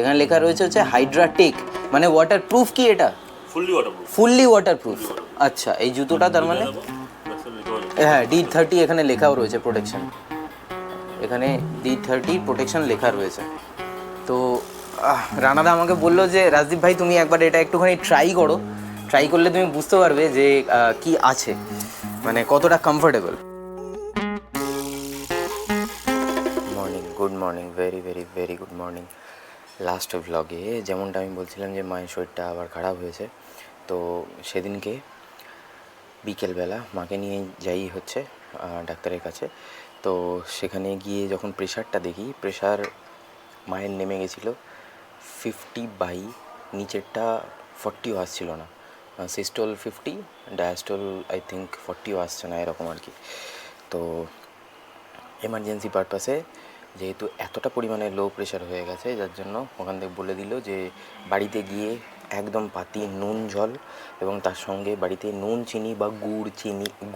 এখানে লেখা রয়েছে হচ্ছে হাইড্রাটেক, মানে ওয়াটারপ্রুফ কি এটা? Fully waterproof. আচ্ছা, এই জুতোটা তার মানে হ্যাঁ D30 এখানে লেখাও রয়েছে প্রোটেকশন, এখানে D30 প্রোটেকশন লেখা রয়েছে। তো রানাদা আমাকে বললো যে রাজদীপ ভাই তুমি একবার এটা একটুখানি ট্রাই করলে তুমি বুঝতে পারবে যে কি আছে, মানে কতটা comfortable. Good morning, very very very good morning. Last ভ্লগে যেমনটা আমি বলছিলাম যে মায়ের শরীরটা আবার খারাপ হয়েছে, তো সেদিনকে বিকেলবেলা মাকে নিয়ে যাই হচ্ছে ডাক্তারের কাছে। তো সেখানে গিয়ে যখন প্রেশারটা দেখি, প্রেশার মায়ের নেমে গেছিলো 50/, নিচেরটা 40ও আসছিল না। সিস্টোল 50, ডায়াস্টোল আই থিঙ্ক 40ও আসছে না, এরকম আর কি। তো এমার্জেন্সি পারপাসে যেহেতু এতটা পরিমাণে লো প্রেশার হয়ে গেছে, যার জন্য ওখান থেকে বলে দিল যে বাড়িতে গিয়ে একদম পাতি নুন জল এবং তার সঙ্গে বাড়িতে নুন চিনি বা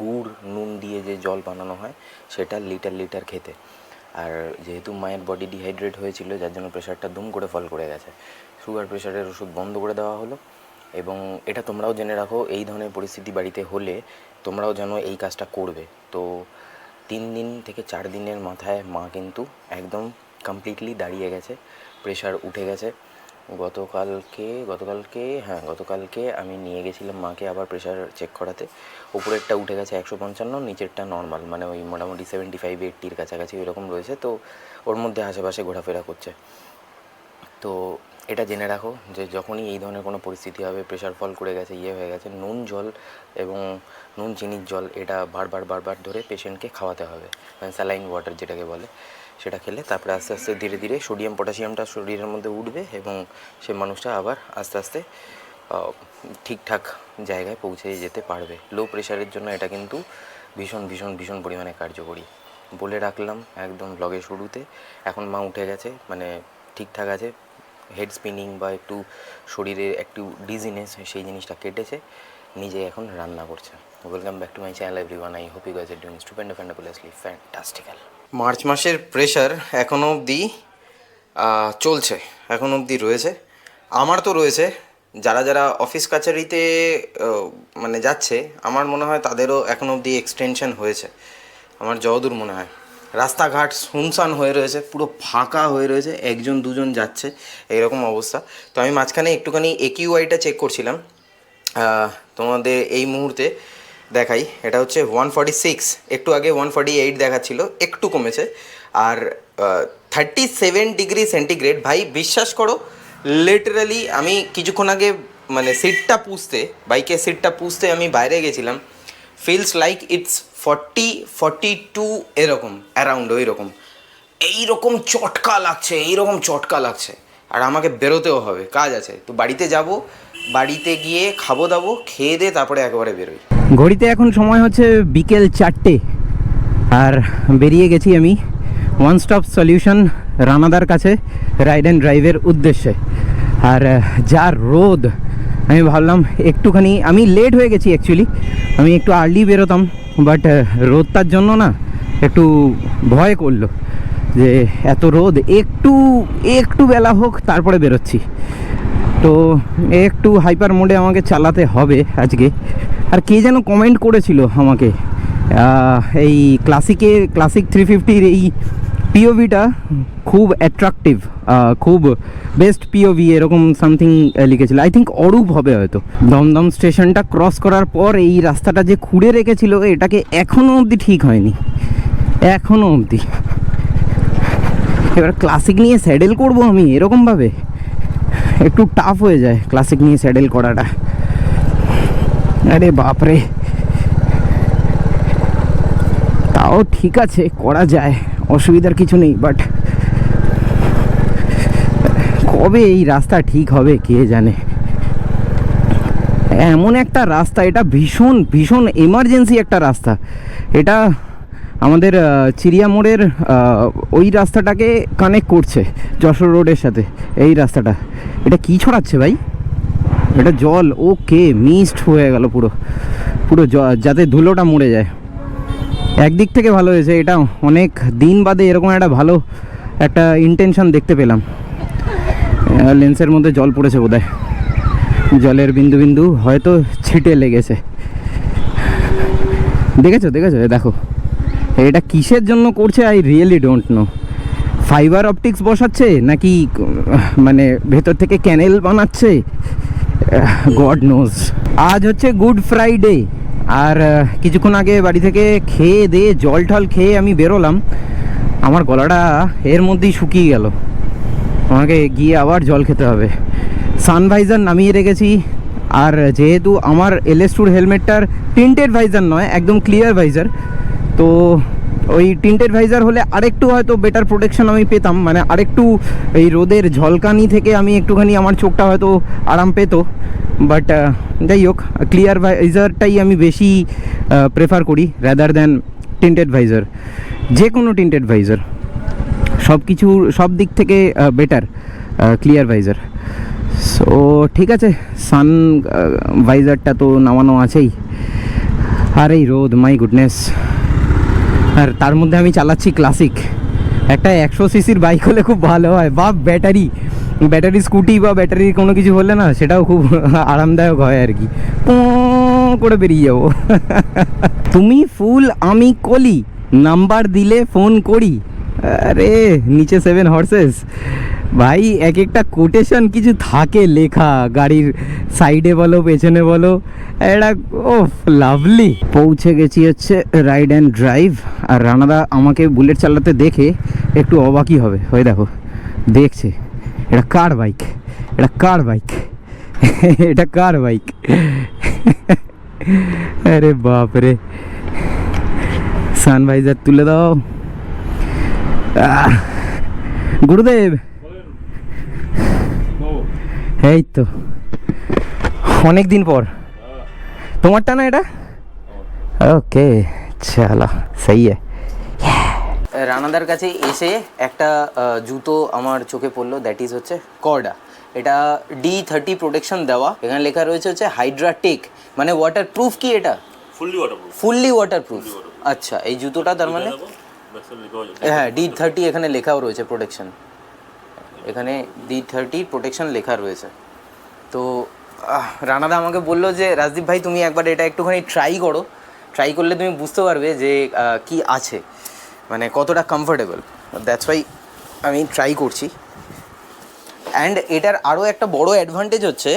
গুড় নুন দিয়ে যে জল বানানো হয় সেটা লিটার খেতে। আর যেহেতু মায়ের বডি ডিহাইড্রেট হয়েছিল, যার জন্য প্রেশারটা দুম করে ফল করে গেছে, সুগার প্রেশারের ওষুধ বন্ধ করে দেওয়া হলো। এবং এটা তোমরাও জেনে রাখো, এই ধরনের পরিস্থিতি বাড়িতে হলে তোমরাও যেন এই কাজটা করবে। তো 3 দিন থেকে 4 দিনের মাথায় মা কিন্তু একদম কমপ্লিটলি দাঁড়িয়ে গেছে, প্রেশার উঠে গেছে। গতকালকে আমি নিয়ে গেছিলাম মাকে আবার প্রেশার চেক করাতে। উপরেরটা উঠে গেছে 155, নিচেরটা নর্মাল, মানে ওই মোটামুটি 75-80-র কাছাকাছি এরকম রয়েছে। তো ওর মধ্যে আশেপাশে ঘোরাফেরা করছে। তো এটা জেনে রাখো যে যখনই এই ধরনের কোনো পরিস্থিতি হবে, প্রেশার ফল করে গেছে, হয়ে গেছে, নুন জল এবং নুন চিনির জল এটা বারবার ধরে পেশেন্টকে খাওয়াতে হবে, মানে স্যালাইন ওয়াটার যেটাকে বলে, সেটা খেলে তারপরে আস্তে আস্তে ধীরে ধীরে সোডিয়াম পটাশিয়ামটা শরীরের মধ্যে উঠবে এবং সে মানুষটা আবার আস্তে আস্তে ঠিকঠাক জায়গায় পৌঁছে যেতে পারবে। লো প্রেশারের জন্য এটা কিন্তু ভীষণ পরিমাণে কার্যকরী। বলে রাখলাম একদম ব্লগের শুরুতে। এখন মা উঠে গেছে, মানে ঠিকঠাক আছে, হেড স্পিনিং বা একটু শরীরে একটু ডিজিনেস সেই জিনিসটা কেটেছে, নিজে এখন রান্না করছে। Welcome back to my channel everyone, I hope you guys are doing stupendafulously fantastical. March মাসের প্রেশার এখনও অবধি চলছে, এখনও অবধি রয়েছে। আমার তো রয়েছে, যারা অফিস কাছারিতে মানে যাচ্ছে, আমার মনে হয় তাদেরও এখনও অবধি এক্সটেনশন হয়েছে, আমার যতদূর মনে হয়। রাস্তাঘাট শুনশান হয়ে রয়েছে, পুরো ফাঁকা হয়ে রয়েছে, 1-2জন যাচ্ছে, এইরকম অবস্থা। তো আমি মাঝখানে একটুখানি AQIটা চেক করছিলাম, তোমাদের এই মুহূর্তে দেখাই। এটা হচ্ছে 146, একটু আগে 148 দেখাচ্ছিল, একটু কমেছে। আর 37 ডিগ্রি সেন্টিগ্রেড। ভাই বিশ্বাস করো, লিটারালি আমি কিছুক্ষণ আগে মানে বাইকের সিটটা পুষতে আমি বাইরে গেছিলাম, ফিলস লাইক ইটস 40-42 এরকম অ্যারাউন্ড, এইরকম চটকা লাগছে। আর আমাকে বেরোতেও হবে, কাজ আছে। তো বাড়িতে যাব, বাড়িতে গিয়ে খাবো দাবো, খেয়ে দিয়ে তারপরে একেবারে বেরোই। ঘড়িতে এখন সময় হচ্ছে বিকেল 4টে, আর বেরিয়ে গেছি আমি ওয়ান স্টপ সলিউশন রানাদার কাছে রাইড অ্যান্ড ড্রাইভের উদ্দেশ্যে। আর যা রোদ, আমি ভাবলাম একটুখানি, আমি লেট হয়ে গেছি অ্যাকচুয়ালি, আমি একটু আর্লি বেরোতাম, বাট রোদটার জন্য না একটু ভয় করলো যে এত রোদ, একটু বেলা হোক তারপরে বেরোচ্ছি। তো একটু হাইপার মোডে আমাকে চালাতে হবে আজকে। আর কে যেন কমেন্ট করেছিল আমাকে, এই ক্লাসিক 350-র এই পিওভিটা খুব অ্যাট্রাকটিভ, খুব বেস্ট পিওভি, এরকম সামথিং লিখেছিল। আই থিঙ্ক অরূপ হবে হয়তো। দমদম স্টেশনটা ক্রস করার পর এই রাস্তাটা যে খুঁড়ে রেখেছিল, এটাকে এখনও অবধি ঠিক হয়নি, এখনও অবধি। এবার ক্লাসিক নিয়ে স্যাডেল করবো আমি এরকমভাবে, একটু টাফ হয়ে যায় ক্লাসিক নিয়ে স্যাডেল করাটা। আরে বাপরে, তাও ঠিক আছে, করা যায়, অসুবিধার কিছু নেই। বাট কবে এই রাস্তা ঠিক হবে কে জানে। এমন একটা রাস্তা, এটা ভীষণ এমার্জেন্সি একটা রাস্তা। এটা আমাদের চিড়িয়া মোড়ের ওই রাস্তাটাকে কানেক্ট করছে যশোর রোডের সাথে, এই রাস্তাটা। এটা কি ছড়াচ্ছে ভাই? এটা জল, ওকে, মিস্ট হয়ে গেল পুরো যাতে ধুলোটা মরে যায়। একদিক থেকে ভালো হয়েছে, এটা অনেক দিন বাদে এরকম একটা ভালো একটা ইন্টেনশন দেখতে পেলাম। লেন্সের মধ্যে জল পড়েছে বোধহয়, জলের বিন্দু বিন্দু হয়তো ছিটে লেগেছে। দেখেছো দেখেছো, দেখো এটা কিসের জন্য করছে I really don't know. Fibre optics বসাচ্ছে নাকি মানে ভেতর থেকে ক্যানেল বানাচ্ছে, গড নোজ। আজ হচ্ছে গুড ফ্রাইডে, আর কিছুক্ষণ আগে বাড়ি থেকে খেয়ে দিয়ে জল টল খেয়ে আমি বেরোলাম, আমার গলাটা এর মধ্যেই শুকিয়ে গেল। আমাকে গিয়ে আবার জল খেতে হবে। সানভাইজার নামিয়ে রেখেছি, আর যেহেতু আমার LS2 হেলমেটটার টিন্টেড ভাইজার নয়, একদম ক্লিয়ার ভাইজার, তো ওই টিন্টেড ভাইজার হলে আরেকটু হয়তো বেটার প্রোটেকশন আমি পেতাম, মানে আরেকটু এই রোদের ঝলকানি থেকে আমি একটুখানি আমার চোখটা হয়তো আরাম পেতো। বাট যাই হোক, ক্লিয়ার ভাইজারটাই আমি বেশি প্রেফার করি রাদার দ্যান টিন্টেড ভাইজার। যে কোনো টিন্টেড ভাইজার সব কিছু সব দিক থেকে বেটার ক্লিয়ার ভাইজার। সো ঠিক আছে, সান ভাইজারটা তো নামানো আছেই। আর এই রোদ, মাই গুডনেস। আর তার মধ্যে আমি চালাচ্ছি ক্লাসিক, একটা 100 সিসির বাইক হলে খুব ভালো হয়, বা ব্যাটারি স্কুটি বা ব্যাটারি কোনো কিছু হলে না সেটাও খুব আরামদায়ক হয় আর কি, করে বেরিয়ে যাবো। তুমি ফুল আমি কলি, নাম্বার দিলে ফোন করি। আরে নিচে 7 হর্সেস ভাই, এক একটা কোটেশন কিছু থাকে লেখা, গাড়ির সাইডে বলো পেছনে বলো, এটা ও লাভলি। পৌঁছে গেছি হচ্ছে রাইড অ্যান্ড ড্রাইভ। আর রানাদা আমাকে বুলেট চালাতে দেখে একটু অবাকই হবে, ওই দেখো দেখছে এটা কার বাইক, এটা কার বাইক, এটা কার বাইক। আরে বাপরে, সানভাইজার তুলে দাও। গুরুদেব, এই তো অনেক দিন পর। তোমারটা না এটা? ওকে চলো, সেই রানাদার কাছে এসে একটা জুতো আমার চোখে পড়লো, দ্যাট ইজ হচ্ছে কর্ডা। এটা D30 প্রোটেকশন দেওয়া, এখানে লেখা রয়েছে হচ্ছে হাইড্রা টেক, মানে ওয়াটার প্রুফ। কি এটা? Fully water proof. আচ্ছা, এই জুতোটা তার মানে হ্যাঁ D30 এখানে লেখাও রয়েছে প্রোটেকশন, এখানে D30 প্রোটেকশন লেখা রয়েছে। তো রানাদা আমাকে বললো যে রাজদীপ ভাই তুমি একবার এটা একটুখানি ট্রাই করলে তুমি বুঝতে পারবে যে কি আছে, মানে কতটা কমফোর্টেবল। দ্যাটস ওয়াই আমি ট্রাই করছি। অ্যান্ড এটার আরও একটা বড় অ্যাডভান্টেজ হচ্ছে,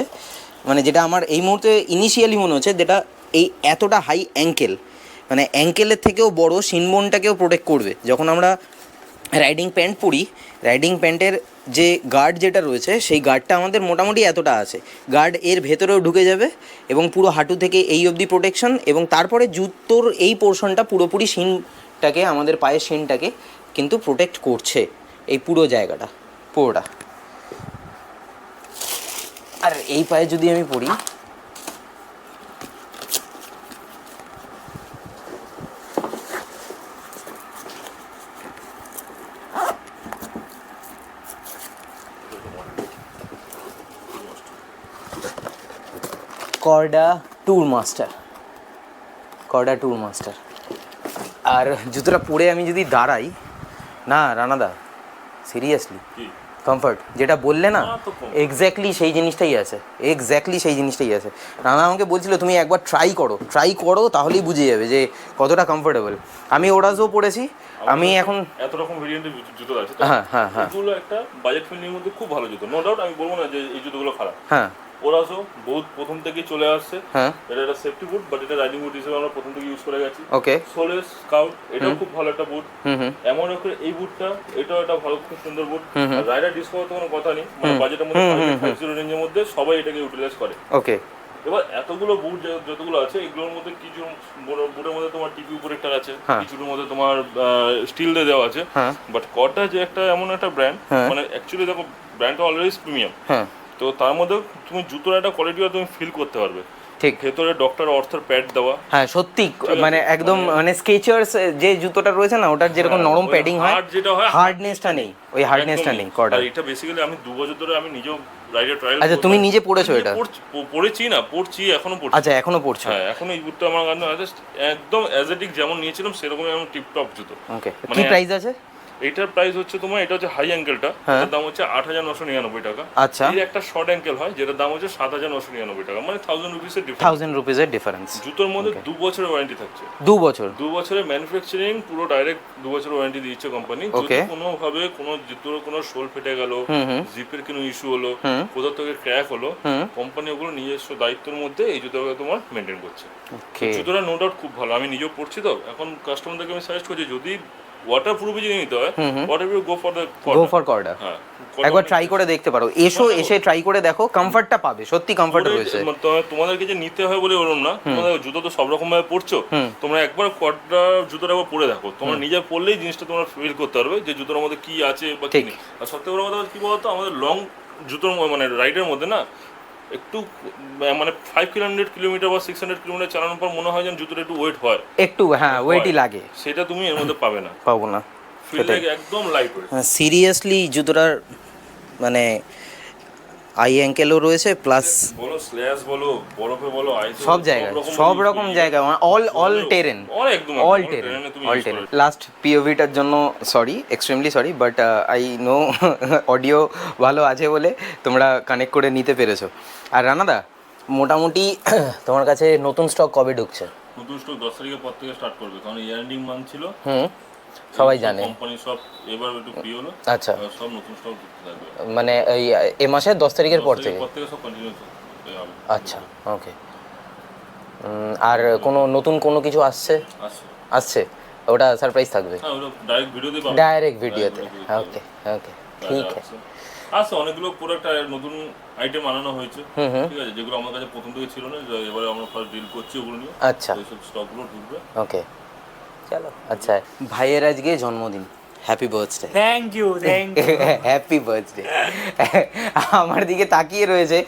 মানে যেটা আমার এই মুহূর্তে ইনিশিয়ালি মনে হচ্ছে, যেটা এই এতটা হাই অ্যাঙ্কেল, মানে অ্যাঙ্কেলের থেকেও বড় শিনবোনটাকেও প্রোটেক্ট করবে। যখন আমরা রাইডিং প্যান্ট পরি, রাইডিং প্যান্টের যে গার্ড যেটা রয়েছে সেই গার্ডটা আমাদের মোটামুটি এতটা আছে, গার্ড এর ভেতরেও ঢুকে যাবে এবং পুরো হাঁটু থেকে এই অবধি প্রোটেকশন, এবং তারপরে জুতোর এই পোর্শনটা পুরোপুরি শিনটাকে, আমাদের পায়ের শিনটাকে কিন্তু প্রোটেক্ট করছে, এই পুরো জায়গাটা পুরোটা। আর এই পায়ে যদি আমি পরি, কর্ডা ট্যুর মাস্টার, আর জুতোটা পরে আমি যদি দাঁড়াই না রানাদা, সিরিয়াসলি কমফর্ট যেটা বললে না, এক্স্যাক্টলি সেই জিনিসটাই আছে। রানা আমাকে বলছিল তুমি একবার ট্রাই করো তাহলেই বুঝে যাবে যে কতটা কমফোর্টেবল। আমি ওরাজও পড়েছি, আমি এখন এত রকম ভেরিয়েন্টের জুতো আছে। হ্যাঁ, এগুলো একটা বাজেট ফ্রেন্ডলির মধ্যে খুব ভালো জুতো, নো ডাউট। আমি বলবো না যে এই জুতোগুলো খারাপ। হ্যাঁ, ওরাজও বহুত প্রথম থেকেই চলে আসছে। হ্যাঁ, এটা একটা সেফটি বুট, বাট এটা রাইডিং বুট হিসেবে আমরা প্রথম থেকে ইউজ করে গেছি। ওকে, সোলেস স্কাউট, এটাও খুব ভালো একটা বুট। এমন করে এই বুটটা, এটাও একটা ভালো, খুব সুন্দর বুট। আর রাইডার ডিসকভার তো কোনো কথা নেই, মানে বাজেটের মধ্যে 550 রেঞ্জের মধ্যে সবাই এটাকে ইউটিলাইজ করে। ওকে, এবার এতগুলো বুট যতগুলো আছে, এগুলোর মধ্যে কিছু বুটের মধ্যে তোমার টিপি প্রোটেক্টর আছে, কিছুর মধ্যে তোমার স্টিল দিয়ে দেওয়া আছে। বাট কর্ডা যে একটা এমন একটা ব্র্যান্ড, মানে অ্যাকচুয়ালি দেখো ব্র্যান্ডটা অলওয়েজ প্রিমিয়াম, তো তার মধ্যে তুমি জুতোর একটা কোয়ালিটিও তুমি ফিল করতে পারবে। ঠিক, ভেতরে ডক্টর অর্থের প্যাড দেওয়া, হ্যাঁ সত্যি, মানে একদম মানে স্কেচার্স যে জুতোটা রয়েছে না, ওটার যেরকম নরম প্যাডিং হয়, যেটা হয় হার্ডনেসটা নেই, ওই হার্ডনেসটা নেই কর্ডা। আর এটা বেসিক্যালি আমি 2 বছর ধরে আমি নিজেও রাইডার ট্রায়াল। আচ্ছা, তুমি নিজে পড়েছো এটা? পড়ছি এখনো পড়ছি। আচ্ছা, এখনো পড়ছো? হ্যাঁ, এখনো এই বুটটা আমার কাছে একদম অ্যাজেটিক যেমন নিয়েছিলাম সেরকমই, আমি টিপ টপ জুতো। ওকে, কি প্রাইস আছে? এটার প্রাইস হচ্ছে তোমার, এটা হচ্ছে হাই অ্যাঙ্কেলটা, এটার দাম হচ্ছে 8,999 টাকা। আচ্ছা, এর একটা শর্ট অ্যাঙ্কেল হয় যেটার দাম হচ্ছে 7,999 টাকা, মানে 1000 রুপিসের ডিফারেন্স। 1000 রুপিসের ডিফারেন্স। জুতোর মধ্যে 2 বছরের ওয়ারেন্টি থাকছে। 2 বছর? 2 বছরের ম্যানুফ্যাকচারিং পুরো ডাইরেক্ট 2 বছরের ওয়ারেন্টি দিচ্ছে কোম্পানি। যদি কোনোভাবে কোনো জুতোর কোনো সোল ফেটে গেল, জিপের কোনো ইস্যু হলো, কোথাও থেকে ক্র্যাক হলো, কোম্পানি ওগুলো নিজস্ব দায়িত্বের মধ্যে এই জুতোগুলো তোমার মেনটেন করছে। জুতোটা নো ডাউট খুব ভালো, আমি নিজেও পড়ছি তো, এখন কাস্টমারদেরকে আমি সাজেস্ট করছি যদি ওয়াটারপ্রুফ যদি নিতে হয়, ওয়াটারপ্রুফ গো ফর কর্ডা। হ্যাঁ, একবার ট্রাই করে দেখতে পারো, এসে ট্রাই করে দেখো, কমফর্টটা পাবে, সত্যি কমফর্ট হয়েছে। তোমাদেরকে যে নিতে হয় বলে বললাম না, তোমাদের জুতো তো সব রকম ভাবে পড়ছো, তোমরা একবার কর্ডা জুতোটা একবার পরে দেখো, তোমরা নিজে পরলেই জিনিসটা তোমরা ফিল করতে পারবে যে জুতোর মধ্যে কি আছে বা কি নেই। আর সত্যি বড় কথা কি বলতো, আমাদের লং জুতোর মানে রাইডের মধ্যে না একটু মানে 500 কিলোমিটার বা 600 কিলোমিটার চালানোর পর মনে হয় যেন জুতোটা একটু ওয়েট হয়, একটু হ্যাঁ ওয়েটই লাগে, সেটা তুমি এর মধ্যে পাবে না, পাবো না। ফিল লাগে একদম লাইট ওয়েট। সিরিয়াসলি জুতোটার মানে আই অ্যাঙ্কেলও রয়েছে, প্লাস বলো স্ল্যাশ বলো, বরফে বলো, আইসে, সব জায়গায়, সব রকম জায়গায়, all terrain, all terrain. Last পিওভিটার জন্য sorry, extremely sorry, but I know audio ভালো আছে বলে তোমরা কানেক্ট করে নিতে পেরেছো। আর রানাদা, মোটামুটি তোমার কাছে নতুন স্টক কবে ঢুকছে? নতুন স্টক 10 তারিখের পর থেকে স্টার্ট করবে, কারণ ইয়ার এন্ডিং মান্থ ছিল। সবাই জানে কোম্পানি সব এবার একটু ফ্রি হলো। আচ্ছা, সব নতুন স্টক ঢুকতে থাকবে, মানে এই মাসের 10 তারিখের পর থেকে সব কন্টিনিউ হবে। আচ্ছা, ওকে। আর কোনো নতুন কোনো কিছু আসছে? ওটা সারপ্রাইজ থাকবে? হ্যাঁ, ওটা ডাইরেক্ট ভিডিওতে পাবে, ডাইরেক্ট ভিডিওতে। ওকে ওকে, ঠিক আছে। আচ্ছা, অনেকগুলো প্রোডাক্ট নতুন আইটেম আনানো হয়েছে, ঠিক আছে, যেগুলো আমার কাছে প্রথম থেকে ছিল না, এবারে আমরা ফার্স্ট ডিল করছি ওগুলো নিয়ে। আচ্ছা, এই সব স্টকগুলো ঢুকবে। ওকে, চলো। আচ্ছা, ভাইয়ের আজকে জন্মদিন, happy birthday. Thank you happy birthday. আমার দিকে তাকিয়ে রয়েছে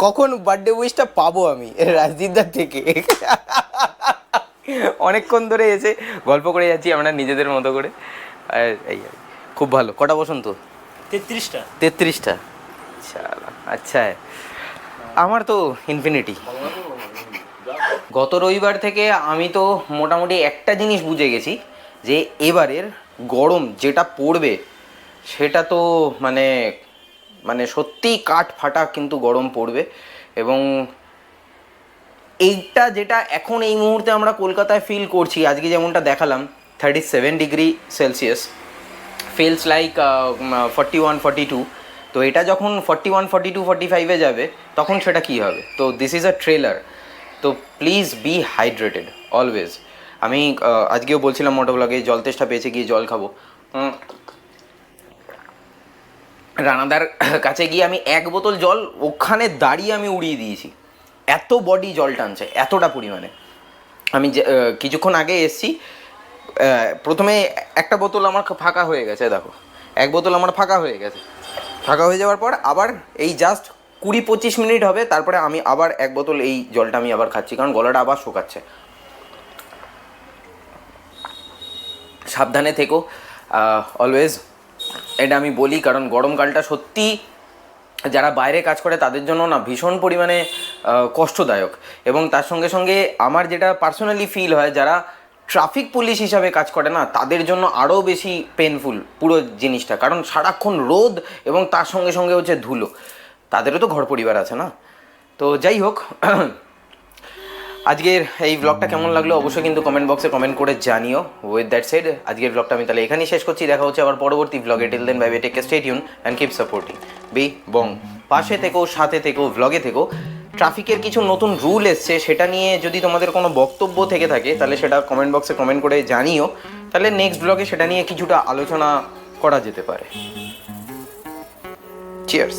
কখন বার্থডে উইশটা পাবো আমি রাজদীপদার থেকে। অনেকক্ষণ ধরে এসে গল্প করে যাচ্ছি আমরা নিজেদের মতো করে, আর এই খুব ভালো। কটা বসন্ত? 33টা। আচ্ছা, আমার তো ইনফিনিটি। গত রবিবার থেকে আমি তো মোটামুটি একটা জিনিস বুঝে গেছি যে এবারের গরম যেটা পড়বে সেটা তো মানে সত্যিই কাঠ ফাটা কিন্তু গরম পড়বে। এবং এইটা যেটা এখন এই মুহূর্তে আমরা কলকাতায় ফিল করছি, আজকে যেমনটা দেখালাম 37 ডিগ্রি সেলসিয়াস, ফিলস লাইক 41, 42, তো এটা যখন 41, 42, 45-এ যাবে তখন সেটা কী হবে? তো দিস ইজ আ ট্রেলার, তো প্লিজ বি হাইড্রেটেড অলওয়েজ। আমি আজকেও বলছিলাম মোটো ব্লগে, জল তেষ্টা পেয়েছে, গিয়ে জল খাবো। রানাদার কাছে গিয়ে আমি 1 বোতল জল ওখানে দাঁড়িয়ে আমি উড়িয়ে দিয়েছি, এত বডি জল টানছে এতটা পরিমাণে। আমি কিছুক্ষণ আগে এসছি, প্রথমে একটা বোতল আমার ফাঁকা হয়ে গেছে, দেখো 1 বোতল আমার ফাঁকা হয়ে গেছে। ফাঁকা হয়ে যাওয়ার পর আবার এই জাস্ট 20-25 মিনিট হবে, তারপরে আমি আবার 1 বোতল এই জলটা আমি আবার খাচ্ছি, কারণ গলাটা আবার শুকাচ্ছে। সাবধানে থেকো অলওয়েজ, এটা আমি বলি, কারণ গরমকালটা সত্যি যারা বাইরে কাজ করে তাদের জন্য না ভীষণ পরিমাণে কষ্টদায়ক। এবং তার সঙ্গে সঙ্গে আমার যেটা পার্সোনালি ফিল হয়, যারা ট্রাফিক পুলিশ হিসাবে কাজ করে না তাদের জন্য আরও বেশি পেনফুল পুরো জিনিসটা, কারণ সারাক্ষণ রোদ এবং তার সঙ্গে সঙ্গে হচ্ছে ধুলো, তাদেরও তো ঘর পরিবার আছে না। তো যাই হোক, আজকের এই ব্লগটা কেমন লাগলো অবশ্যই কিন্তু কমেন্ট বক্সে কমেন্ট করে জানিও। উইথ দ্যাট সেড, আজকের ব্লগটা আমি তাহলে এখানেই শেষ করছি। দেখা হচ্ছে আবার পরবর্তী ব্লগে। Till then bye bye, take care, stay tune and keep supporting B Bong. পাশে থেকো, সাথে থেকো, ব্লগে থেকো। ট্রাফিকের কিছু নতুন রুল এসছে, সেটা নিয়ে যদি তোমাদের কোনো বক্তব্য থেকে থাকে তাহলে সেটা কমেন্ট বক্সে কমেন্ট করে জানিও, তাহলে নেক্সট ব্লগে সেটা নিয়ে কিছুটা আলোচনা করা যেতে পারে। চিয়ার্স।